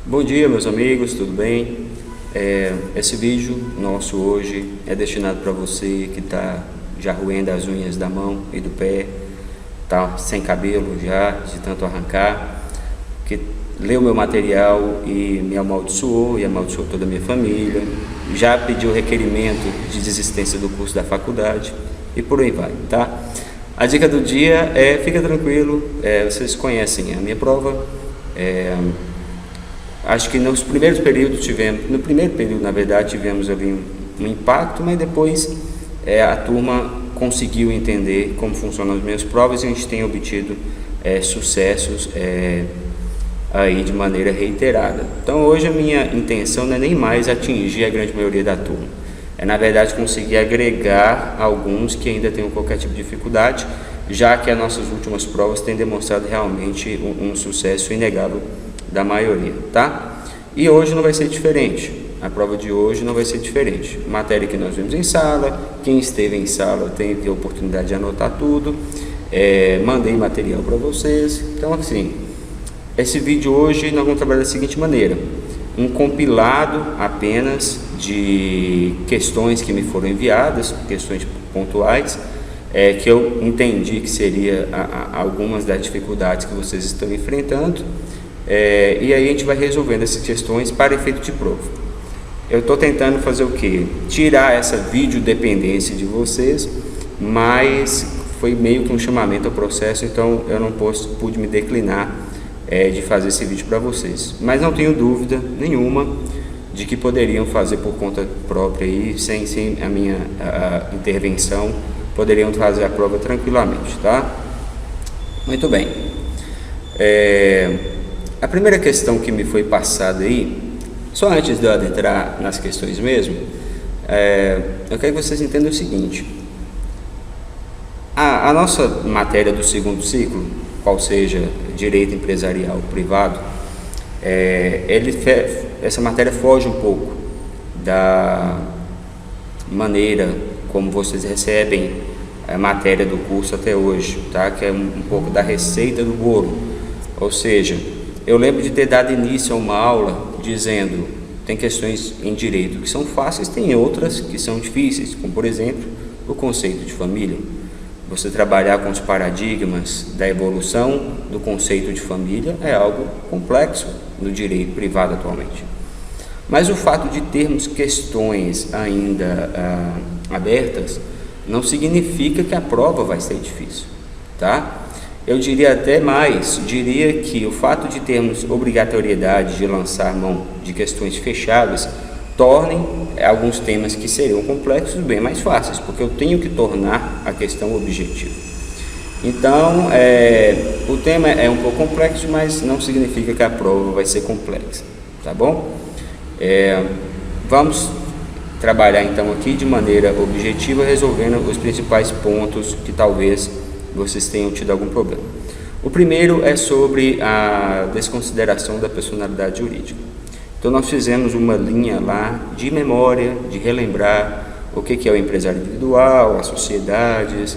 Bom dia, meus amigos, tudo bem? Esse vídeo nosso hoje é destinado para você que está já roendo as unhas da mão e do pé, tá sem cabelo já, de tanto arrancar, que leu meu material e me amaldiçoou e amaldiçoou toda a minha família, já pediu requerimento de desistência do curso da faculdade e por aí vai, tá? A dica do dia é, fica tranquilo, vocês conhecem a minha prova. Acho que nos primeiros períodos no primeiro período, na verdade, tivemos ali um impacto, mas depois a turma conseguiu entender como funcionam as minhas provas e a gente tem obtido sucessos aí de maneira reiterada. Então hoje a minha intenção não é nem mais atingir a grande maioria da turma, é na verdade conseguir agregar alguns que ainda tenham qualquer tipo de dificuldade, já que as nossas últimas provas têm demonstrado realmente um sucesso inegável da maioria, tá? E hoje não vai ser diferente, a prova de hoje não vai ser diferente. Matéria que nós vimos em sala, quem esteve em sala teve a oportunidade de anotar tudo, mandei material para vocês. Então assim, esse vídeo hoje nós vamos trabalhar da seguinte maneira: um compilado apenas de questões que me foram enviadas, questões pontuais, que eu entendi que seria algumas das dificuldades que vocês estão enfrentando. E aí a gente vai resolvendo essas questões para efeito de prova. Eu estou tentando fazer o que? Tirar essa videodependência de vocês, mas foi meio que um chamamento ao processo, então eu não pude me declinar de fazer esse vídeo para vocês. Mas não tenho dúvida nenhuma de que poderiam fazer por conta própria aí, sem a minha intervenção, poderiam fazer a prova tranquilamente, tá? Muito bem. A primeira questão que me foi passada aí, só antes de eu adentrar nas questões mesmo, eu quero que vocês entendam o seguinte: a nossa matéria do segundo ciclo, qual seja direito empresarial privado, essa matéria foge um pouco da maneira como vocês recebem a matéria do curso até hoje, tá? Que é um pouco da receita do bolo, ou seja, eu lembro de ter dado início a uma aula dizendo, tem questões em direito que são fáceis, tem outras que são difíceis, como por exemplo, o conceito de família. Você trabalhar com os paradigmas da evolução do conceito de família é algo complexo no direito privado atualmente. Mas o fato de termos questões ainda abertas não significa que a prova vai ser difícil, tá? Eu diria até mais, diria que o fato de termos obrigatoriedade de lançar mão de questões fechadas tornem alguns temas que seriam complexos bem mais fáceis, porque eu tenho que tornar a questão objetiva. Então, o tema é um pouco complexo, mas não significa que a prova vai ser complexa, tá bom? Vamos trabalhar então aqui de maneira objetiva, resolvendo os principais pontos que talvez vocês tenham tido algum problema. O primeiro é sobre a desconsideração da personalidade jurídica. Então nós fizemos uma linha lá de memória, de relembrar o que é o empresário individual, as sociedades,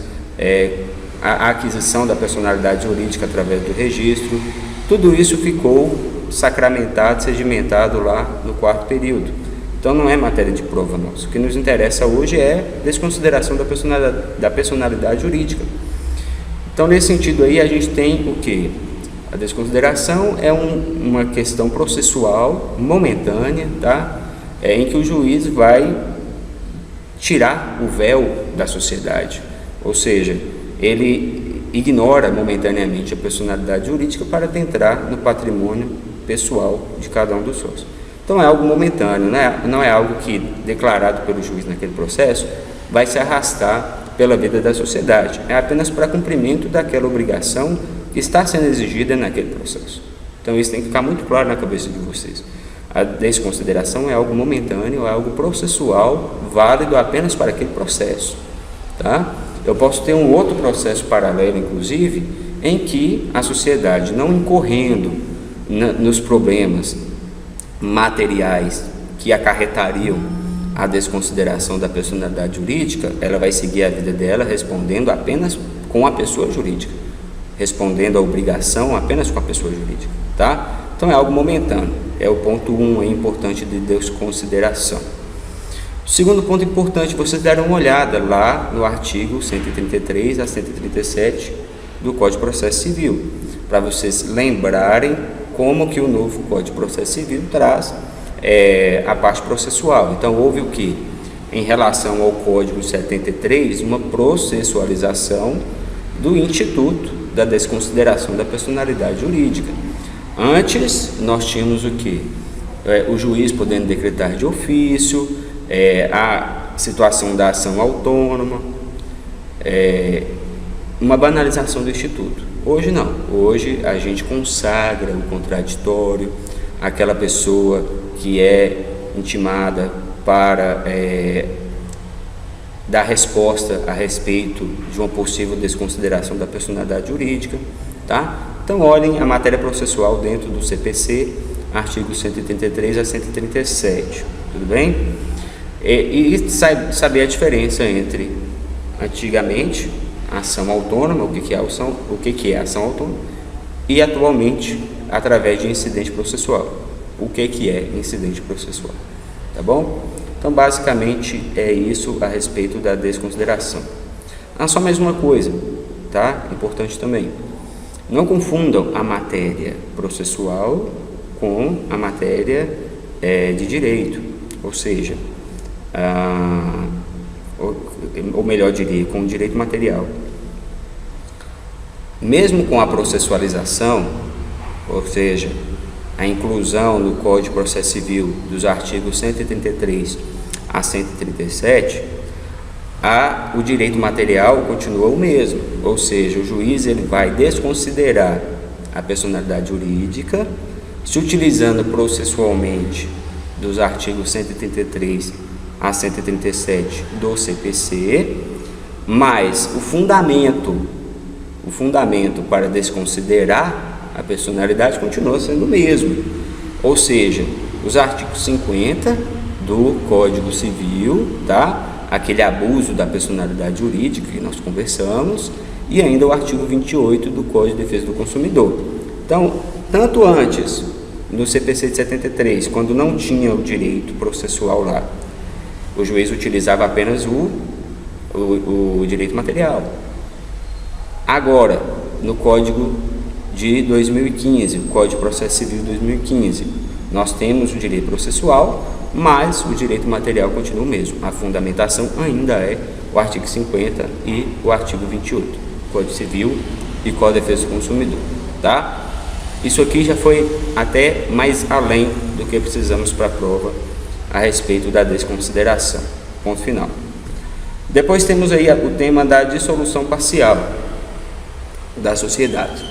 a aquisição da personalidade jurídica através do registro. Tudo isso ficou sacramentado, sedimentado lá no quarto período. Então não é matéria de prova nossa. O que nos interessa hoje é desconsideração da personalidade jurídica. Então, nesse sentido aí, a gente tem o que? A desconsideração é uma questão processual momentânea, tá? Em que o juiz vai tirar o véu da sociedade, ou seja, ele ignora momentaneamente a personalidade jurídica para adentrar no patrimônio pessoal de cada um dos sócios. Então, é algo momentâneo, não é algo que, declarado pelo juiz naquele processo, vai se arrastar pela vida da sociedade, é apenas para cumprimento daquela obrigação que está sendo exigida naquele processo. Então isso tem que ficar muito claro na cabeça de vocês. A desconsideração é algo momentâneo, é algo processual, válido apenas para aquele processo, tá? Eu posso ter um outro processo paralelo, inclusive, em que a sociedade, não incorrendo nos problemas materiais que acarretariam a desconsideração da personalidade jurídica, ela vai seguir a vida dela respondendo apenas com a pessoa jurídica, respondendo a obrigação apenas com a pessoa jurídica, tá? Então é algo momentâneo. É o ponto 1, é importante de desconsideração. O segundo ponto importante, vocês deram uma olhada lá no artigo 133 a 137 do Código de Processo Civil, para vocês lembrarem como que o novo Código de Processo Civil traz a parte processual. Então, houve o que? Em relação ao Código 73, uma processualização do instituto da desconsideração da personalidade jurídica. Antes, nós tínhamos o que? O juiz podendo decretar de ofício, a situação da ação autônoma, uma banalização do instituto. Hoje não, hoje a gente consagra o contraditório, aquela pessoa que é intimada para dar resposta a respeito de uma possível desconsideração da personalidade jurídica, tá? Então olhem a matéria processual dentro do CPC, artigos 133 a 137, tudo bem? E saber a diferença entre, antigamente, ação autônoma, o que é ação autônoma, e atualmente, através de incidente processual, o que é incidente processual, tá bom? Então, basicamente, é isso a respeito da desconsideração. Só mais uma coisa, tá? Importante também. Não confundam a matéria processual com a matéria de direito, ou seja, ou melhor diria, com o direito material. Mesmo com a processualização, ou seja, a inclusão no Código de Processo Civil dos artigos 133 a 137, o direito material continua o mesmo, ou seja, o juiz ele vai desconsiderar a personalidade jurídica, se utilizando processualmente dos artigos 133 a 137 do CPC, mas o fundamento para desconsiderar a personalidade continua sendo o mesmo, ou seja, os artigos 50 do Código Civil, tá? Aquele abuso da personalidade jurídica que nós conversamos, e ainda o artigo 28 do Código de Defesa do Consumidor. Então, tanto antes, no CPC de 73, quando não tinha o direito processual lá, o juiz utilizava apenas o direito material. Agora, no Código de 2015, o Código de Processo Civil de 2015, nós temos o direito processual, mas o direito material continua o mesmo. A fundamentação ainda é o artigo 50 e o artigo 28, Código Civil e Código de Defesa do Consumidor, tá? Isso aqui já foi até mais além do que precisamos para a prova a respeito da desconsideração. Ponto final. Depois temos aí o tema da dissolução parcial da sociedade.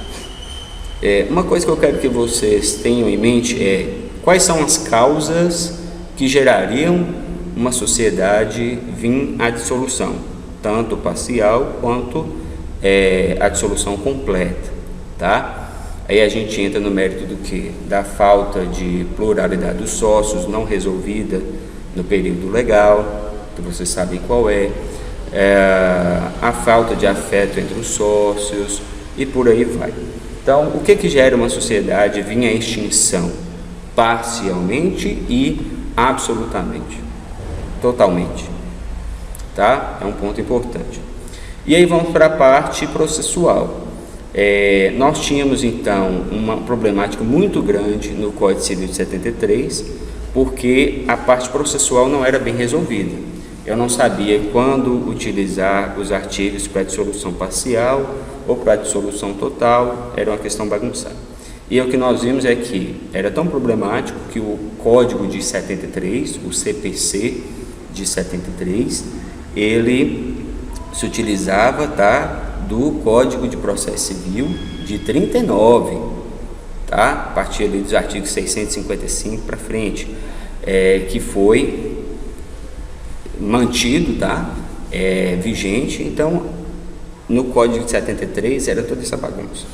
Uma coisa que eu quero que vocês tenham em mente é quais são as causas que gerariam uma sociedade vir à dissolução, tanto parcial quanto a dissolução completa, tá? Aí a gente entra no mérito do que? Da falta de pluralidade dos sócios não resolvida no período legal, que vocês sabem qual a falta de afeto entre os sócios e por aí vai. Então, o que gera uma sociedade vir à extinção? Parcialmente e absolutamente, totalmente, tá? É um ponto importante. E aí vamos para a parte processual. Nós tínhamos então uma problemática muito grande no Código Civil de 73, porque a parte processual não era bem resolvida. Eu não sabia quando utilizar os artigos para dissolução parcial ou para dissolução total, era uma questão bagunçada. E o que nós vimos é que era tão problemático que o Código de 73, o CPC de 73, ele se utilizava, tá, do Código de Processo Civil de 39, tá? A partir ali dos artigos 655 para frente, que foi mantido, tá? Vigente. Então, no Código de 73 era toda essa bagunça.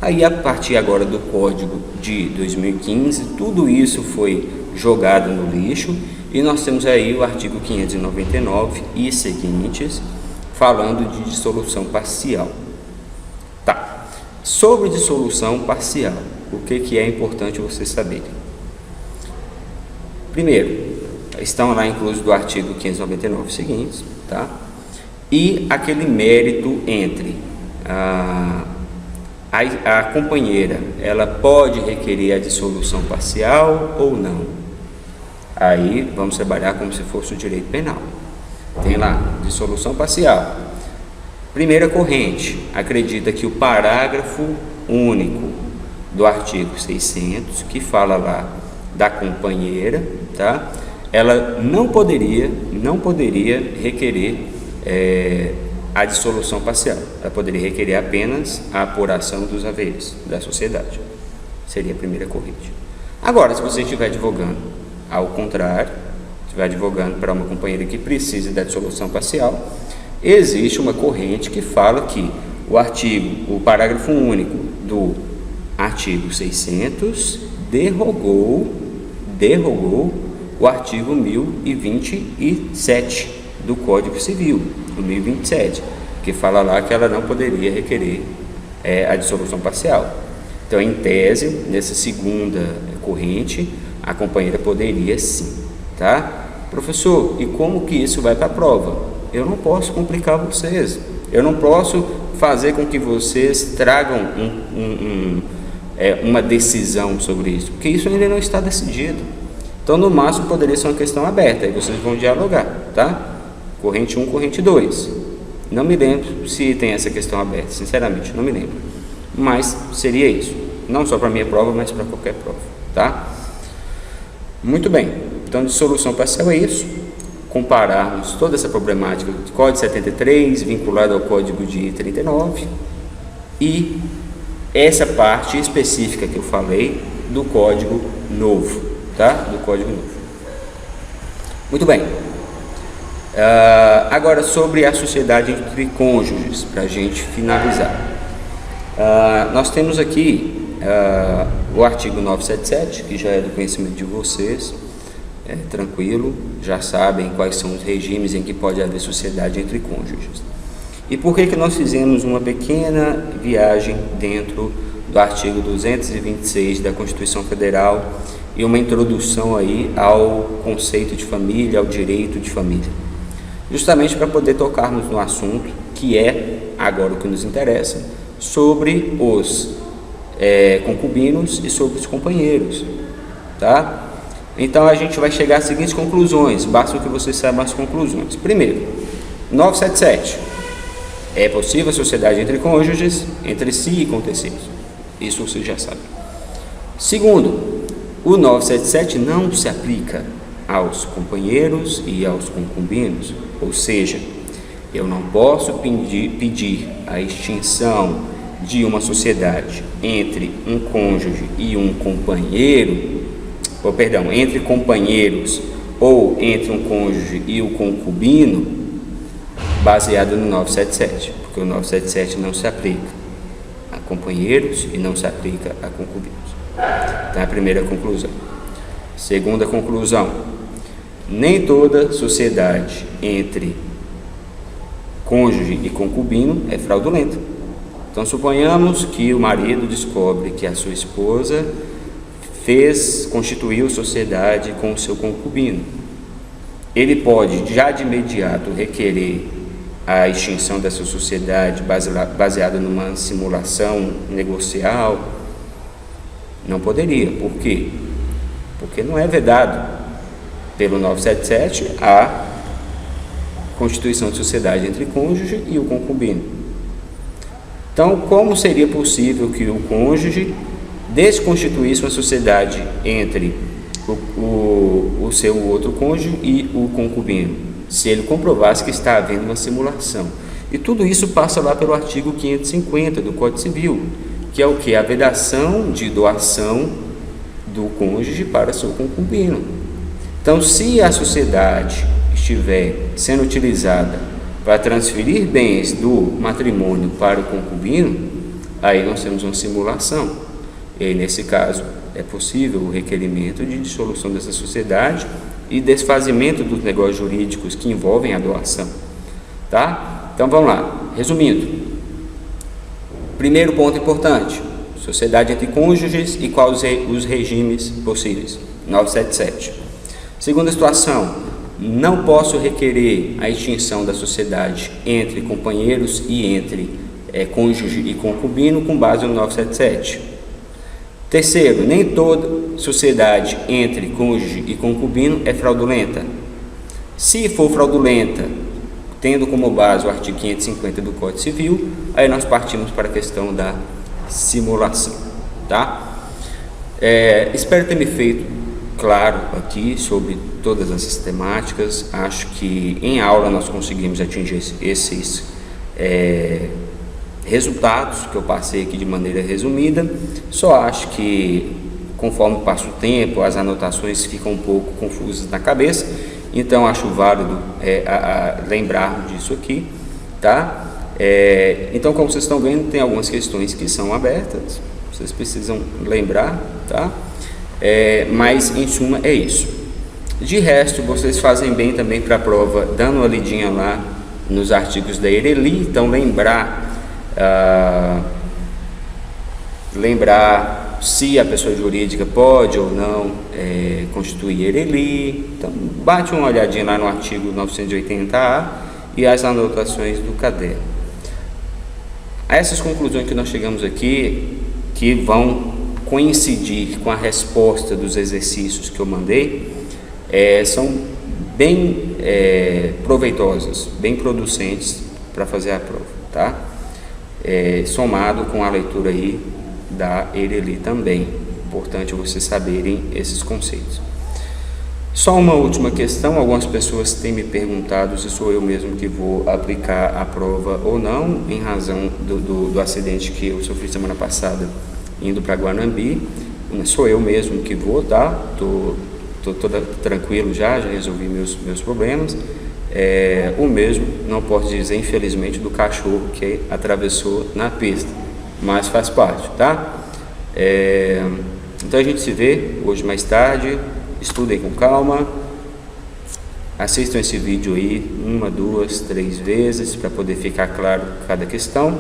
Aí, a partir agora do Código de 2015, tudo isso foi jogado no lixo e nós temos aí o artigo 599 e seguintes, falando de dissolução parcial. Tá. Sobre dissolução parcial, o que é importante vocês saberem? Primeiro, estão lá inclusos do artigo 599 seguintes, tá? E aquele mérito entre a companheira, ela pode requerer a dissolução parcial ou não. Aí vamos trabalhar como se fosse o direito penal. Tem lá, dissolução parcial. Primeira corrente, acredita que o parágrafo único do artigo 600, que fala lá da companheira, tá? Ela não poderia requerer a dissolução parcial. Ela poderia requerer apenas a apuração dos haveres da sociedade. Seria a primeira corrente. Agora, se você estiver advogando ao contrário, estiver advogando para uma companheira que precise da dissolução parcial, existe uma corrente que fala que o parágrafo único do artigo 600 derrogou o artigo 1027 do Código Civil, o 1027, que fala lá que ela não poderia requerer a dissolução parcial. Então, em tese, nessa segunda corrente, a companheira poderia sim, tá? Professor, e como que isso vai para a prova? Eu não posso complicar vocês, eu não posso fazer com que vocês tragam uma decisão sobre isso, porque isso ainda não está decidido. Então, no máximo, poderia ser uma questão aberta, aí vocês vão dialogar, tá? Corrente 1, corrente 2. Não me lembro se tem essa questão aberta, sinceramente, não me lembro. Mas seria isso, não só para a minha prova, mas para qualquer prova, tá? Muito bem, então dissolução parcial é isso. Compararmos toda essa problemática do Código 73, vinculado ao Código de 39, e essa parte específica que eu falei do Código Novo, tá? Do Código Novo. Muito bem. Agora sobre a sociedade entre cônjuges, para a gente finalizar. Nós temos aqui o artigo 977, que já é do conhecimento de vocês, tranquilo, já sabem quais são os regimes em que pode haver sociedade entre cônjuges. E por que nós fizemos uma pequena viagem dentro do artigo 226 da Constituição Federal e uma introdução aí ao conceito de família, ao direito de família? Justamente para poder tocarmos no assunto que é agora o que nos interessa, sobre os concubinos e sobre os companheiros, tá? Então a gente vai chegar às seguintes conclusões, basta que vocês saibam as conclusões. Primeiro, 977, é possível a sociedade entre cônjuges, entre si e com terceiros, isso vocês já sabem. Segundo, o 977 não se aplica aos companheiros e aos concubinos, ou seja, eu não posso pedir a extinção de uma sociedade entre um cônjuge e um companheiro, entre companheiros ou entre um cônjuge e o concubino, baseado no 977, porque o 977 não se aplica a companheiros e não se aplica a concubinos. Então, é a primeira conclusão. Segunda conclusão, nem toda sociedade entre cônjuge e concubino é fraudulenta. Então, suponhamos que o marido descobre que a sua esposa constituiu sociedade com o seu concubino. Ele pode, já de imediato, requerer a extinção dessa sociedade baseada numa simulação negocial? Não poderia. Por quê? Porque não é vedado pelo 977 a constituição de sociedade entre cônjuge e o concubino. Então, como seria possível que o cônjuge desconstituísse uma sociedade entre o seu outro cônjuge e o concubino, se ele comprovasse que está havendo uma simulação? E tudo isso passa lá pelo artigo 550 do Código Civil, que é o que? A vedação de doação do cônjuge para seu concubino. Então, se a sociedade estiver sendo utilizada para transferir bens do matrimônio para o concubino, aí nós temos uma simulação. E aí, nesse caso, é possível o requerimento de dissolução dessa sociedade e desfazimento dos negócios jurídicos que envolvem a doação, tá? Então, vamos lá. Resumindo, primeiro ponto importante, sociedade entre cônjuges e quais os regimes possíveis? 977. Segunda situação, não posso requerer a extinção da sociedade entre companheiros e entre cônjuge e concubino com base no 977. Terceiro, nem toda sociedade entre cônjuge e concubino é fraudulenta. Se for fraudulenta, tendo como base o artigo 550 do Código Civil, aí nós partimos para a questão da simulação, tá? Espero ter me feito claro aqui sobre todas essas temáticas. Acho que em aula nós conseguimos atingir esses resultados que eu passei aqui de maneira resumida. Só acho que conforme passa o tempo, as anotações ficam um pouco confusas na cabeça, então acho válido lembrarmos disso aqui, tá? Então, como vocês estão vendo, tem algumas questões que são abertas, vocês precisam lembrar, tá? Mas em suma é isso. De resto, vocês fazem bem também para a prova, dando uma lidinha lá nos artigos da ERELI. Então lembrar se a pessoa jurídica pode ou não constituir ERELI. Então bate uma olhadinha lá no artigo 980A e as anotações do caderno. A essas conclusões que nós chegamos aqui, que vão coincidir com a resposta dos exercícios que eu mandei, são bem proveitosas, bem producentes para fazer a prova, tá? Somado com a leitura aí da ERELI também, importante vocês saberem esses conceitos. Só uma última questão, algumas pessoas têm me perguntado se sou eu mesmo que vou aplicar a prova ou não, em razão do acidente que eu sofri semana passada indo para Guanambi. Sou eu mesmo que vou, tá? Tô tranquilo, já resolvi meus problemas. O mesmo, não posso dizer infelizmente, do cachorro que atravessou na pista, mas faz parte, tá? Então a gente se vê hoje mais tarde. Estudem com calma, assistam esse vídeo aí 1, 2, 3 vezes para poder ficar claro cada questão.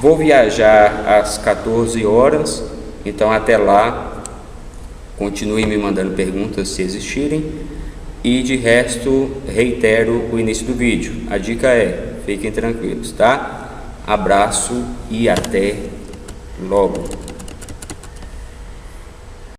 Vou viajar às 14 horas, então até lá continuem me mandando perguntas se existirem. E de resto, reitero o início do vídeo. A dica fiquem tranquilos, tá? Abraço e até logo.